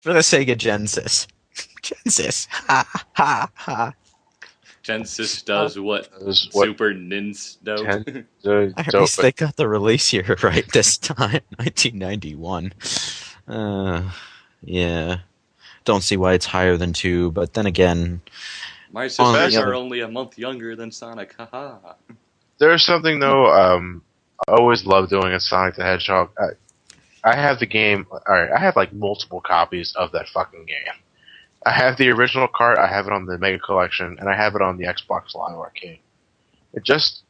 For the Sega Genesis. Genesis. Ha ha ha. Genesis does what Is what Super Nintendo ten don't. At dope. least they got the release year right this time, 1991. Uh, yeah. Don't see why it's higher than 2, but then again, My on sisters the are other... only a month younger than Sonic. Haha. There's something though. I always love doing a Sonic the Hedgehog. I have the game. All right, I have like multiple copies of that fucking game. I have the original cart. I have it on the Mega Collection, and I have it on the Xbox Live Arcade. It just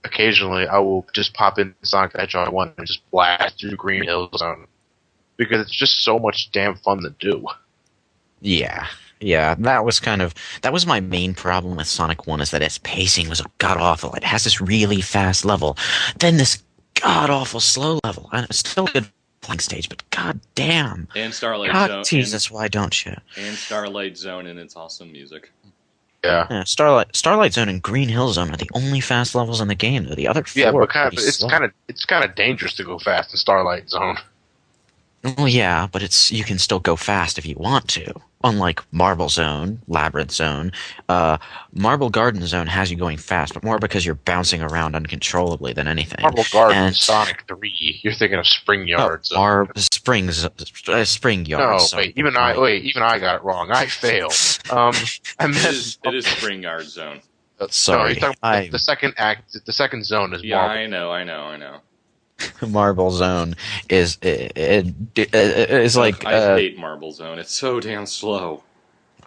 occasionally I will just pop in Sonic the Hedgehog 1 and just blast through Green Hill Zone because it's just so much damn fun to do. Yeah. Yeah, that was my main problem with Sonic 1 is that its pacing was god awful. It has this really fast level, then this god awful slow level, and it's still a good playing stage, but god damn. And Starlight God Zone. Jesus, why don't you? And Starlight Zone and its awesome music. Yeah, Yeah, Starlight Zone and Green Hill Zone are the only fast levels in the game, though. The other yeah, four are but pretty slow. it's kind of dangerous to go fast in Starlight Zone. Well, yeah, but you can still go fast if you want to. Unlike Marble Zone, Labyrinth Zone, Marble Garden Zone has you going fast, but more because you're bouncing around uncontrollably than anything. Marble Garden, And Sonic 3. You're thinking of Spring oh, Yard Zone. Spring Yard. No, Sorry. even I got it wrong. I failed. I meant It is Spring Yard Zone. Sorry, No, you're talking about the second act. The second zone is Yeah, Marble. I know. Marble Zone is like I hate Marble Zone. It's so damn slow.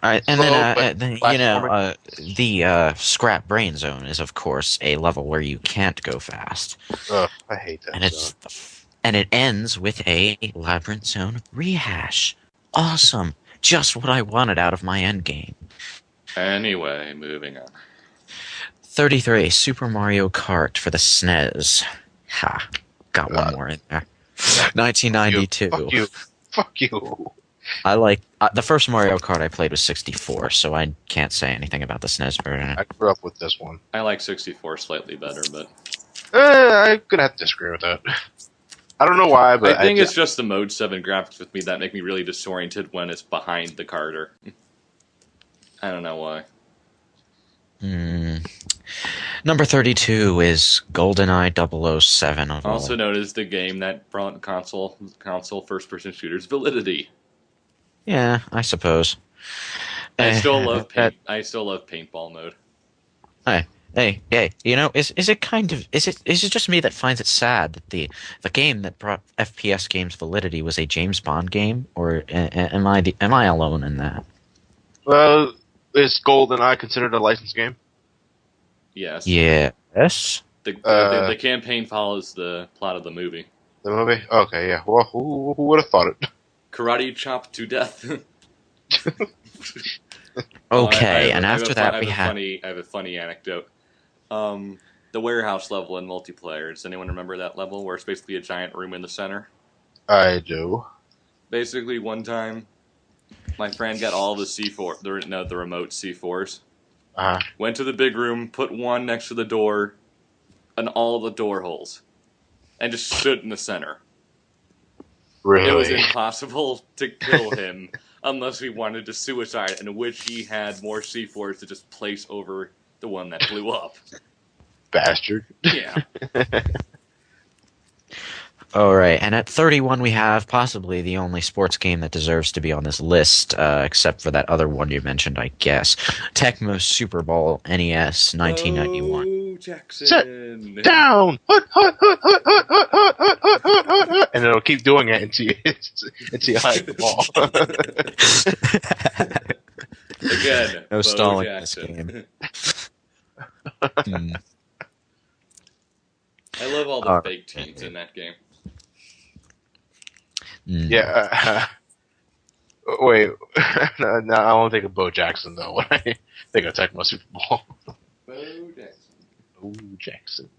and Slow, but then platforming. the Scrap Brain Zone is of course a level where you can't go fast, Ugh, I hate that and zone. and it ends with a Labyrinth Zone rehash. Awesome, just what I wanted out of my end game. Anyway, moving on. 33 Super Mario Kart for the SNES. Ha, got one more in there. 1992. Fuck you. Fuck you. I like the first Mario Kart I played was 64, so I can't say anything about the SNES version. I grew up with this one. I like 64 slightly better, but I'm gonna have to disagree with that. I don't know why, but I think it's just the Mode 7 graphics with me that make me really disoriented when it's behind the Carter. I don't know why. Number 32 is GoldenEye 007. Also known as the game that brought console first-person shooters validity. Yeah, I suppose. I still love paintball mode. Hey, you know, is it just me that finds it sad that the game that brought FPS games validity was a James Bond game, or am I alone in that? Well, is GoldenEye considered a licensed game? Yes. Yes. The campaign follows the plot of the movie. The movie? Okay, yeah. Well, who would have thought it? Karate chop to death. Okay, and after that we have... I have a funny anecdote. The warehouse level in multiplayer. Does anyone remember that level where it's basically a giant room in the center? I do. Basically, one time, my friend got all the the remote C4s. Went to the big room, put one next to the door, and all the door holes, and just stood in the center. Really? It was impossible to kill him unless we wanted to suicide, in which he had more C4s to just place over the one that blew up. Bastard. Yeah. All right, and at 31 we have possibly the only sports game that deserves to be on this list, except for that other one you mentioned, I guess. Tecmo Super Bowl NES 1991. Oh, Jackson. Sit down! And it'll keep doing it until you hide the ball. Again, No Bo stalling in this Jackson. game. I love all the fake teams in that game. Yeah. Wait. No, I won't think of Bo Jackson, though, when I think of Tecmo Super Bowl. Bo Jackson. Bo Jackson.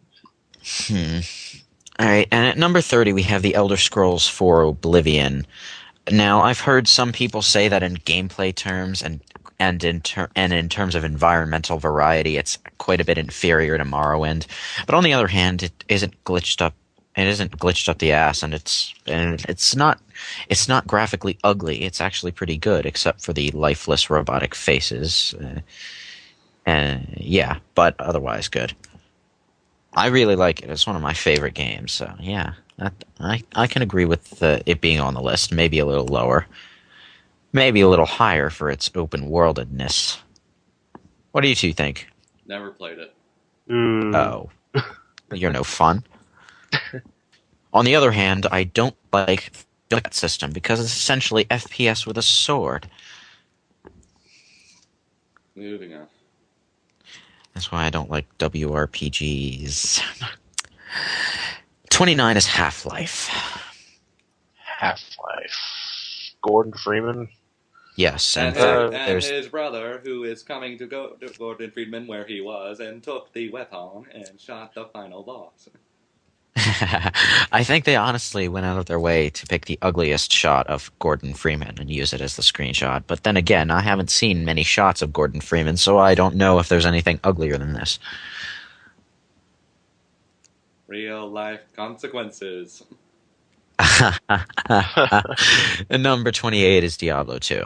All right, and at number 30 we have the Elder Scrolls 4 Oblivion. Now, I've heard some people say that in gameplay terms and in terms of environmental variety, it's quite a bit inferior to Morrowind. But on the other hand, it isn't glitched up It isn't glitched up the ass, and it's not graphically ugly. It's actually pretty good, except for the lifeless robotic faces. And yeah, but otherwise good. I really like it. It's one of my favorite games. So yeah, I can agree with it being on the list. Maybe a little lower, maybe a little higher for its open worldedness. What do you two think? Never played it. Oh, you're no fun. On the other hand, I don't like that system because it's essentially FPS with a sword. Moving on. That's why I don't like WRPGs. 29 is Half-Life. Half-Life. Gordon Freeman. Yes, And, there's his brother, who is coming to go to Gordon Friedman where he was, and took the weapon and shot the final boss. I think they honestly went out of their way to pick the ugliest shot of Gordon Freeman and use it as the screenshot. But then again, I haven't seen many shots of Gordon Freeman, so I don't know if there's anything uglier than this. Real life consequences. And number 28 is Diablo 2.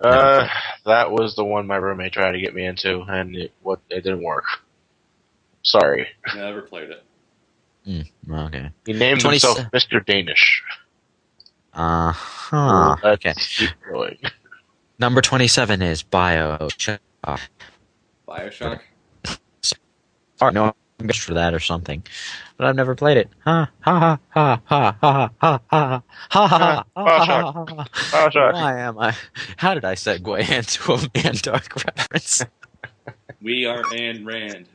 That was the one my roommate tried to get me into, and it didn't work. Sorry. Never played it. Okay. He named himself Mr. Danish. Okay. Keep going. Number 27 is BioShock. Bioshock? Or no, I'm good for that or something. But I've never played it. Ha ha ha ha ha ha ha ha ha ha. Bioshock. Why am I? How did I segue into a Man Dark reference? We are Ayn Rand.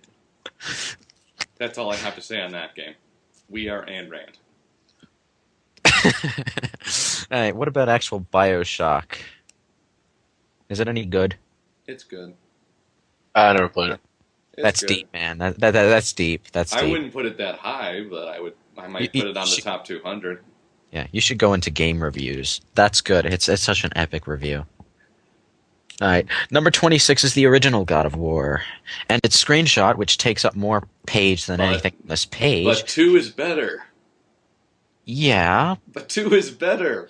That's all I have to say on that game. We are Ayn Rand. Alright, what about actual BioShock? Is it any good? It's good. I never played it. That's good. Deep, man. That's deep. That's deep. I wouldn't put it that high, but I might put it on the top 200. Yeah, you should go into game reviews. That's good. It's such an epic review. All right, number 26 is the original God of War, and its screenshot, which takes up more page than anything on this page. But 2 is better. Yeah. But 2 is better.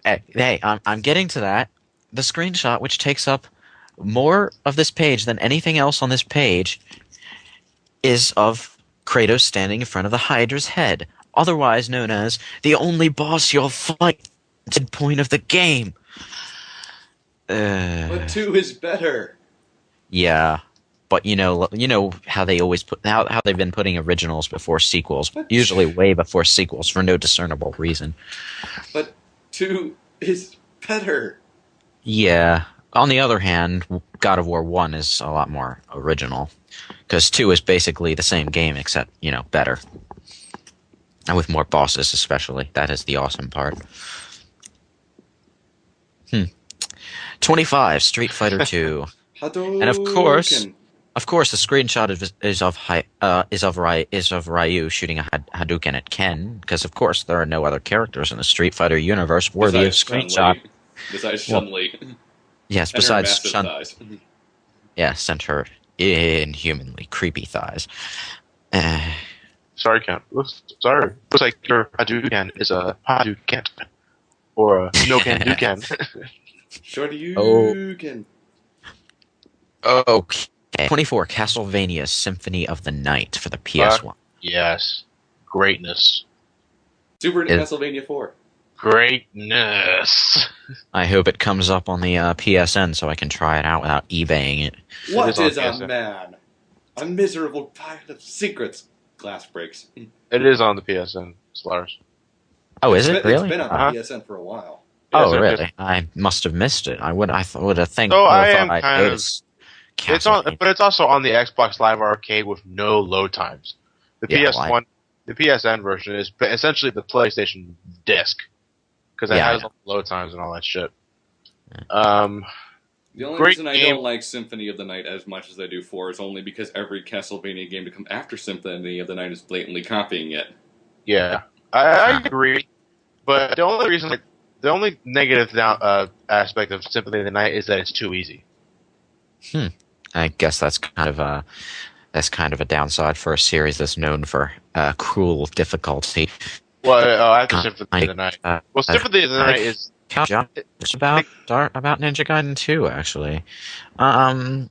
Hey, I'm getting to that. The screenshot, which takes up more of this page than anything else on this page, is of Kratos standing in front of the Hydra's head, otherwise known as the only boss you'll fight at the point of the game. But 2 is better. Yeah, but you know how they always how they've been putting originals before sequels, usually way before sequels for no discernible reason. But 2 is better. Yeah. On the other hand, God of War 1 is a lot more original, because 2 is basically the same game except better, and with more bosses especially. That is the awesome part. 25, Street Fighter 2. And of course, the screenshot is of Ryu shooting a Hadouken at Ken, because of course there are no other characters in the Street Fighter universe worthy of screenshot. Besides Chun-Li. Yes, besides Chun. Yes, and her inhumanly creepy thighs. Sorry, Ken. Looks like your Hadouken is a Hadouken. Or a no-can-do-can. Shoryuken. Okay. 24, Castlevania Symphony of the Night for the PS1. Yes. Greatness. Super Castlevania 4. Greatness. I hope it comes up on the PSN so I can try it out without eBaying it. What is a man? A miserable pile of secrets. Glass breaks. It is on the PSN, Slars. Oh, is it really? It's been on the PSN for a while. Oh, really? I must have missed it. I would have think. So I thought am I'd kind of. noticed It's on, but it's also on the Xbox Live Arcade with no load times. The PS1, the PSN version is essentially the PlayStation disc because it has load times and all that shit. The only reason I don't like Symphony of the Night as much as I do 4 is only because every Castlevania game to come after Symphony of the Night is blatantly copying it. Yeah, I agree. But the only negative aspect of Symphony of the Night is that it's too easy. I guess that's kind of That's kind of a downside for a series that's known for cruel difficulty. Well, after God, Symphony of the Night. Well, Symphony of the Night is just about Ninja Gaiden 2, actually.